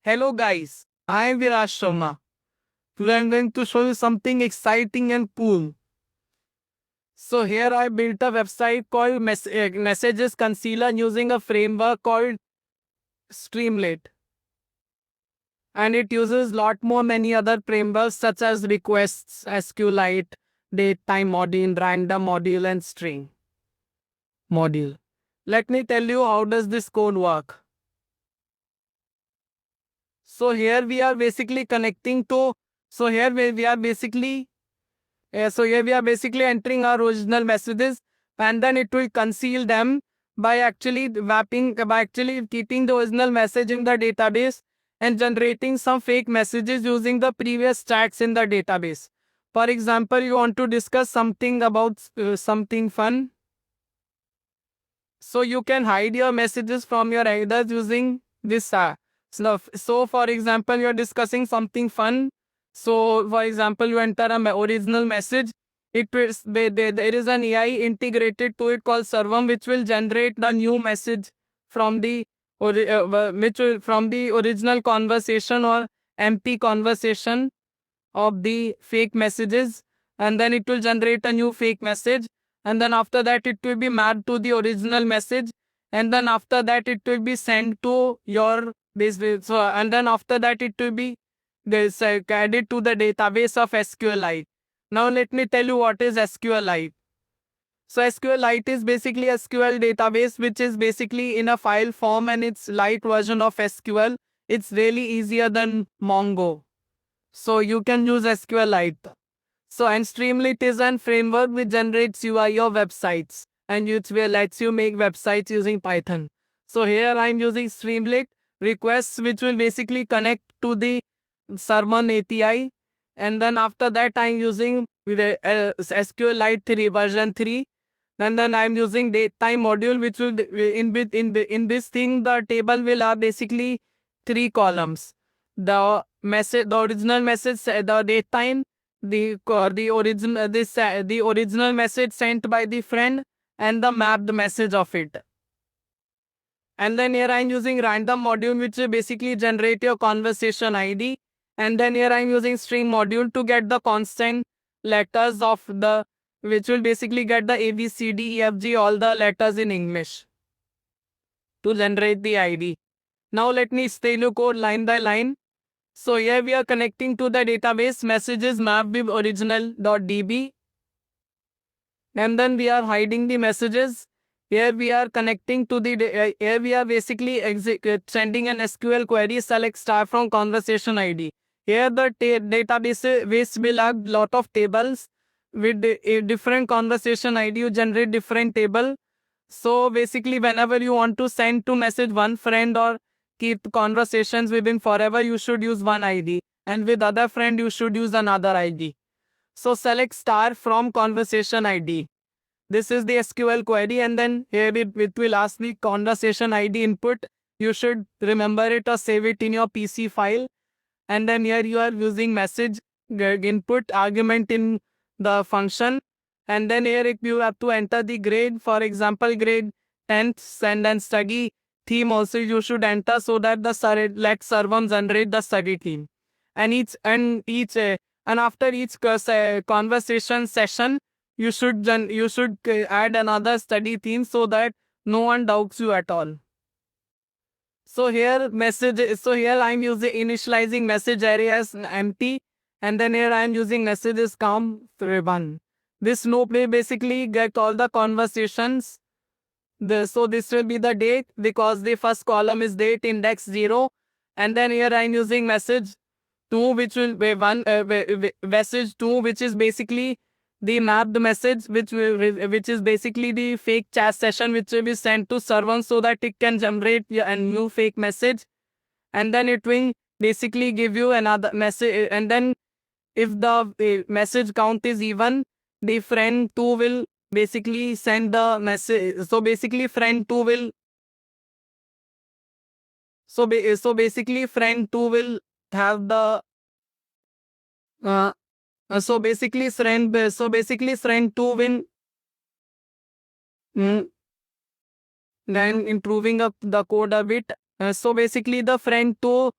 Hello guys, I am Viraj Sharma. Today I am going to show you something exciting and cool. So here I built a website called Messages Concealer using a framework called Streamlit. And it uses lot more many other frameworks such as requests, SQLite, datetime module, random module and string module. Let me tell you how does this code work. So here we are basically connecting to, so here we are basically entering our original messages, and then it will conceal them by actually keeping the original message in the database and generating some fake messages using the previous chats in the database. For example, you want to discuss something about something fun. So you can hide your messages from your elders using this stuff. So for example, you're discussing something fun. So for example, you enter a original message. There is an AI integrated to it called Servam, which will generate the new message from the from the original conversation or empty conversation of the fake messages, and then it will generate a new fake message, and then after that it will be mapped to the original message, and then after that it will be sent to your base. So and then after that it will be added to the database of SQLite. Now let me tell you what is SQLite. So SQLite is basically SQL database which is basically in a file form, and it's light version of SQL. It's really easier than Mongo. So you can use SQLite. So and Streamlit is a framework which generates UI of websites, and it will lets you make websites using Python. So here I'm using Streamlit requests, which will basically connect to the Sermon API, and then after that I'm using SQLite 3 version 3. And then I'm using datetime module, which will in this thing the table will have basically 3 columns: the message, the original message, the datetime, the original message sent by the friend, and the mapped message of it. And then here I'm using random module, which will basically generate your conversation ID. And then here I'm using string module to get the constant letters of the, which will basically get the A, B, C, D, E, F, G, all the letters in English to generate the ID. Now let me explain you code line by line. So here we are connecting to the database messages mapbib original.db. And then we are hiding the messages. Here we are connecting to the, here we are basically sending an SQL query select star from conversation ID. Here the database will have lot of tables with a different conversation ID. You generate different table. So basically whenever you want to send to message one friend or keep conversations within forever, you should use one ID. And with other friend, you should use another ID. So select star from conversation ID. This is the SQL query, and then here it will ask the conversation ID input. You should remember it or save it in your PC file. And then here you are using message input argument in the function. And then here if you have to enter the grade, for example, grade 10th, and then study theme also you should enter, so that the let Servam generate the study theme. And after each conversation session, you should add another study theme so that no one doubts you at all. So here I'm using initializing message array as empty, and then here I'm using messages count 1. This no play basically get all the conversations. So this will be the date, because the first column is date index 0, and then here I'm using message 2, which will be message 2, which is basically the mapped message, which is basically the fake chat session, which will be sent to Servam so that it can generate a new fake message. And then it will basically give you another message, and then if the message count is even, the friend 2 will basically send the message. So basically friend 2 will basically friend 2 will have the so basically friend 2 will then improving up the code a bit. So basically the friend 2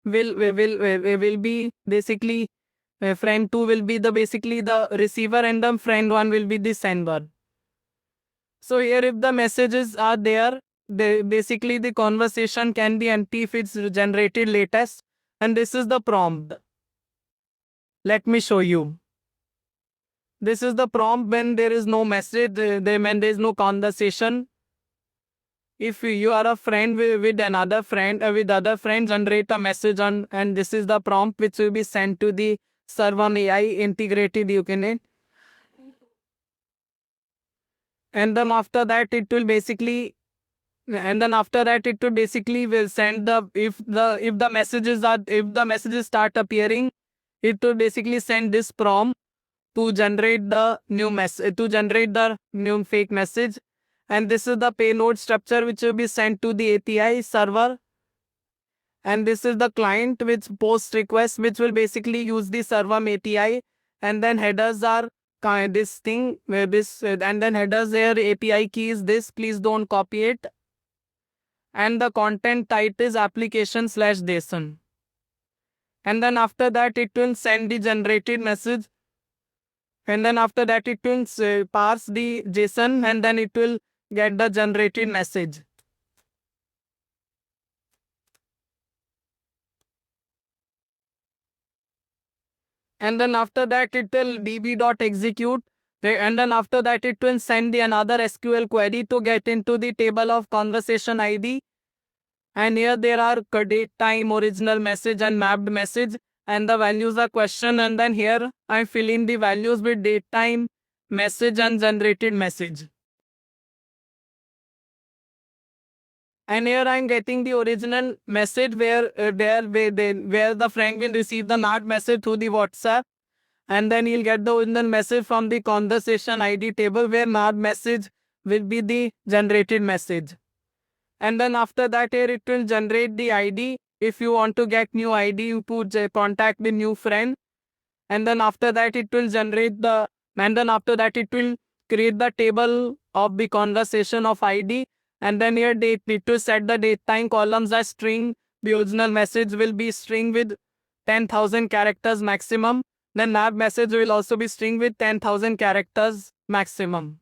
will be basically friend 2 will be the basically the receiver and the friend 1 will be the sender. So here if the messages are there, basically the conversation can be empty if it's generated latest, and this is the prompt. Let me show you. This is the prompt when there is no message, when there is no conversation. If you are a friend with another friend, with other friends, generate a message on, and this is the prompt which will be sent to the server AI integrated unit. And then after that it will basically will send the if the messages start appearing, it will basically send this prompt to generate the new message, to generate the new fake message. And this is the payload structure which will be sent to the API server. And this is the client which posts request, which will basically use the server API. And then headers are this thing where this and then headers there API key is this, please don't copy it. And the content type is application/JSON. And then after that it will send the generated message. And then after that it will parse the JSON, and then it will get the generated message. And then after that it will db.execute, and then after that it will send the another SQL query to get into the table of conversation ID. And here there are date, time, original message and mapped message, and the values are question. And then here I fill in the values with date, time, message and generated message. And here I am getting the original message where the friend will receive the mapped message through the WhatsApp, and then he'll get the original message from the conversation ID table where mapped message will be the generated message. And then after that here it will generate the ID. If you want to get new ID, you put contact the new friend. And then after that it will generate the, and then after that it will create the table of the conversation of ID. And then here date, need to set the date time columns as string. The original message will be string with 10,000 characters maximum. Then map message will also be string with 10,000 characters maximum.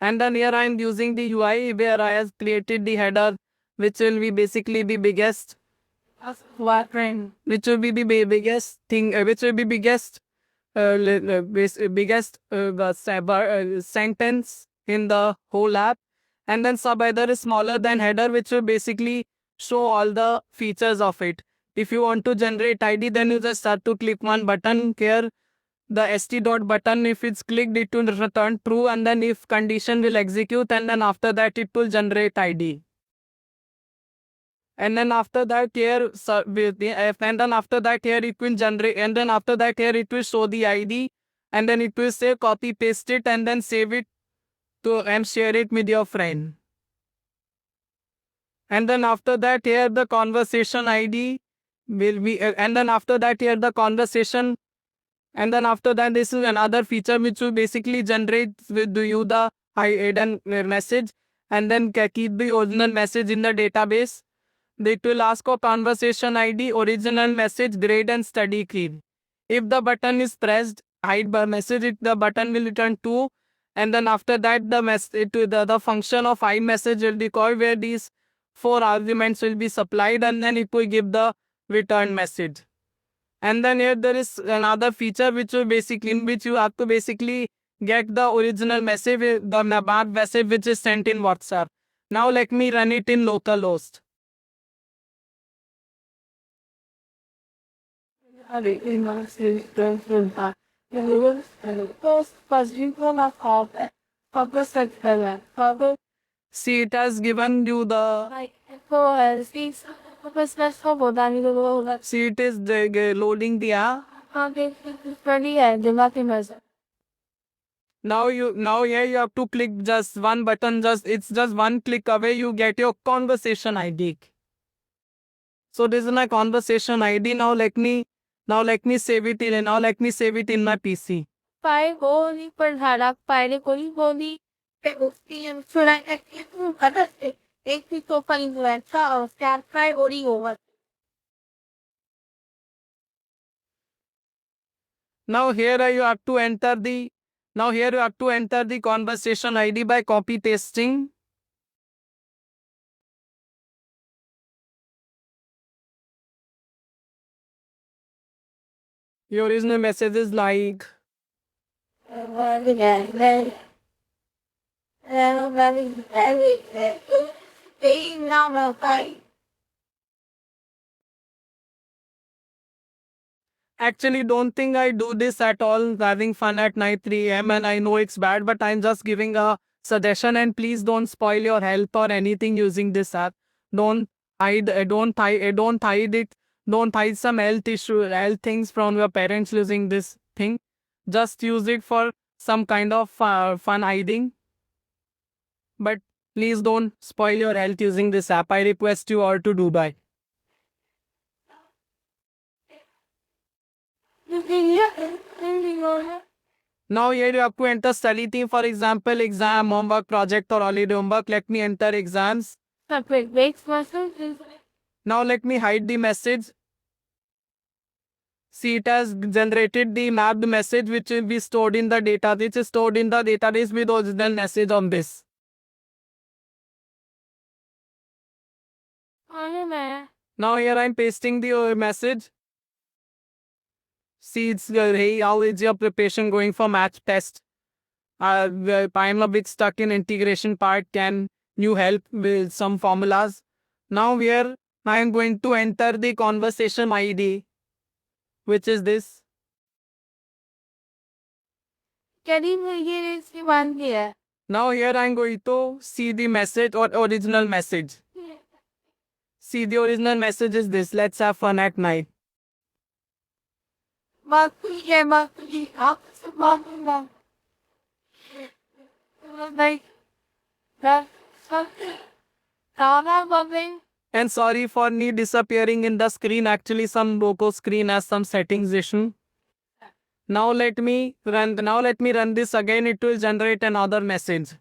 And then here I am using the UI where I have created the header, which will be basically the biggest, which will be the biggest thing, which will be biggest, sentence in the whole app. And then subheader is smaller than header, which will basically show all the features of it. If you want to generate ID, then you just start to click one button here. The st dot button, if it's clicked, it will return true, and then if condition will execute, and then after that it will generate ID. And then after that here, and then after that here it will generate, and then after that here it will show the ID, and then it will say copy paste it and then save it to and share it with your friend. And then after that here the conversation ID will be, and then after that here the conversation. And then after that, this is another feature which will basically generate with you the hidden message, and then keep the original message in the database. It will ask for conversation ID, original message, grade and study key. If the button is pressed, hide the message, the button will return true. And then after that, the function of hide message will be called, where these 4 arguments will be supplied, and then it will give the return message. And then here there is another feature which will basically, in which you have to basically get the original message, the mapped message which is sent in WhatsApp. Now let me run it in localhost. See, it has given you the. See, it is loading the app. Now here you have to click just one button, it's just one click away, you get your conversation ID. So this is my conversation ID. Now let me save it in my PC. Now here you have to enter the conversation ID by copy pasting. Your original message is like, actually don't think I do this at all, having fun at night 3 a.m. and I know it's bad, but I'm just giving a suggestion, and please don't spoil your health or anything using this app. Don't don't hide it. Don't hide some health things from your parents using this thing. Just use it for some kind of fun hiding. But please don't spoil your health using this app. I request you all to do by. Now here you have to enter study theme, for example, exam, homework, project or holiday homework. Let me enter exams. Now let me hide the message. See, it has generated the mapped message which will be stored in the data, which is stored in the database with original message on this. Now here I am pasting the message. See, it's hey, how is your preparation going for math test? I'm a bit stuck in integration part. Can you help with some formulas? Now here I am going to enter the conversation ID, which is this. Now here I am going to see the message or original message. See, the original message is this: let's have fun at night. And sorry for me disappearing in the screen. Actually, some local screen has some settings issue. Now let me run this again. It will generate another message.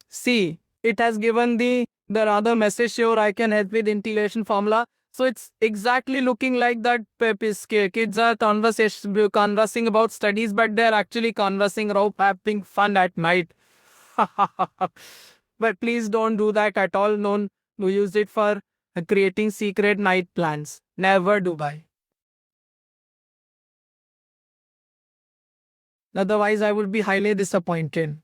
See, it has given the other message. Sure, I can help with integration formula. So it's exactly looking like that kids are conversing about studies, but they're actually conversing about having fun at night. But please don't do that at all. No, use it for creating secret night plans. Never do by. Otherwise, I would be highly disappointed.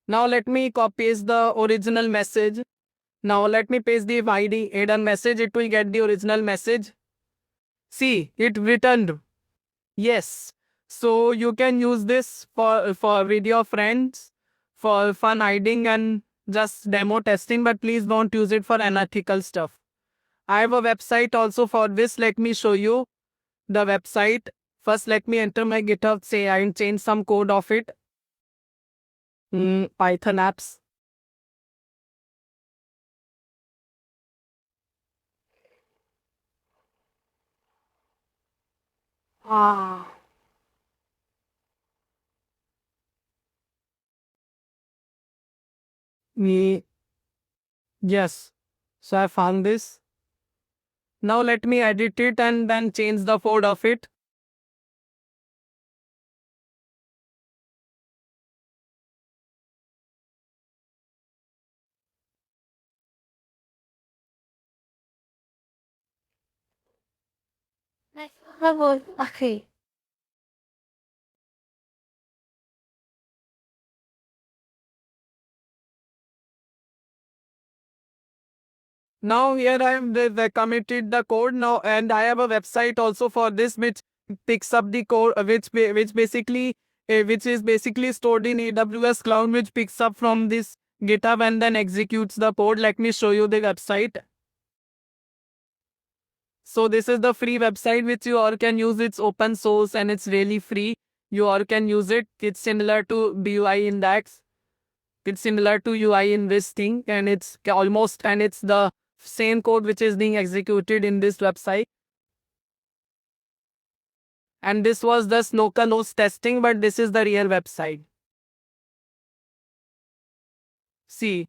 Now let me copy the original message. Now let me paste the ID hidden message. It will get the original message. See, it returned. Yes. So you can use this for with your friends for fun hiding and just demo testing, but please don't use it for unethical stuff. I have a website also for this. Let me show you the website. First, let me enter my GitHub. Say I change some code of it. Python apps. Me. Yes. So I found this. Now let me edit it and then change the code of it. Okay. Now here I am the committed the code now, and I have a website also for this which picks up the code which is basically stored in AWS cloud, which picks up from this GitHub and then executes the code. Let me show you the website. So this is the free website which you all can use. It's open source and it's really free. You all can use it. It's similar to BUI index. It's similar to UI in this thing, and it's the same code which is being executed in this website. And this was the Snoka nose testing, but this is the real website. See,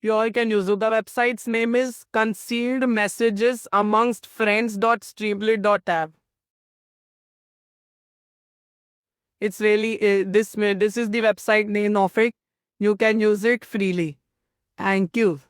you all can use it. The website's name is concealed messages amongst friends.streamlit.app. It's really this is the website name of it. You can use it freely. Thank you.